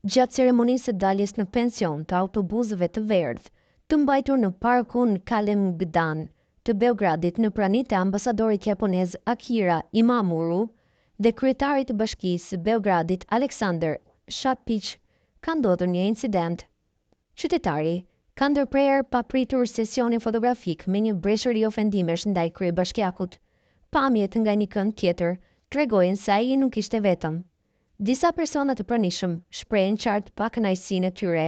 Gjatë ceremonisë së daljes në pension të autobusëve të verdh, të mbajtur në parkun Kalemegdan të Beogradit në praninë e ambasadorit japonez Akira Imamura dhe kryetarit të Bashkisë së Beogradit Aleksandar Shapić, ka ndodhur një incident. Qytetari ka ndërprer papritur sesionin fotografik me një breshëri ofendimesh ndaj kryebashkiakut. Pamjet nga një kënd tjetër tregojnë se ai nuk ishte vetëm. Disa persona të pranishëm shprehen qartë pakënaqësinë e tyre.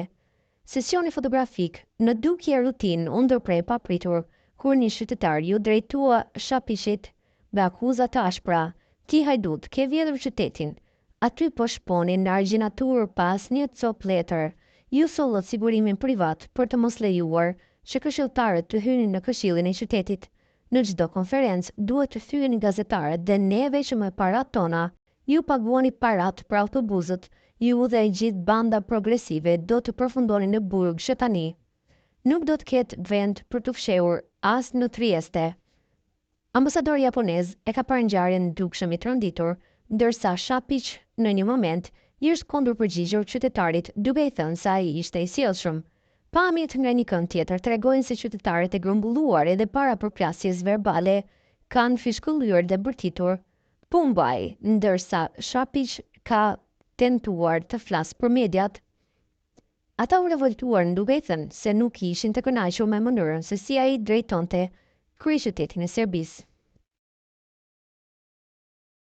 Sesioni fotografik në dukje rutinë u ndërprer papritur kur një qytetar ju drejtua Shapićit me akuza të ashpra: "Ti hajdut, ke vjedhur qytetin. Aty po shponin në argjinatur pas një cop letër. Ju sollët sigurimin privat për të mos lejuar që këshilltarët të hynin në këshillin e qytetit. Në çdo konferencë duhet të thyeni gazetarët dhe neve që me parat tona ju paguani parat për autobusët, ju dhe gjithë banda progresive do të përfundoni në burg që tani nuk do të ketë vend për të fshehur as në Trieste." Ambasadori japonez e ka parë ngjarjen dukshëm i tronditur, ndërsa Shapić në një moment i është kundër përgjigjur qytetarit duke i thënë se ai ishte i sjellshëm. Pamjet nga një kënd tjetër tregojnë se qytetarët e grumbulluar edhe para përplasjes verbale kanë fishkëlluar dhe bërtitur Pumbaj, ndërsa Shapić ka tentuar të flasë për mediat. Ata u revoltuan duke i thënë se nuk ishin të kënaqur me mënyrën se si ai drejtonte kryeqytetin e Serbisë.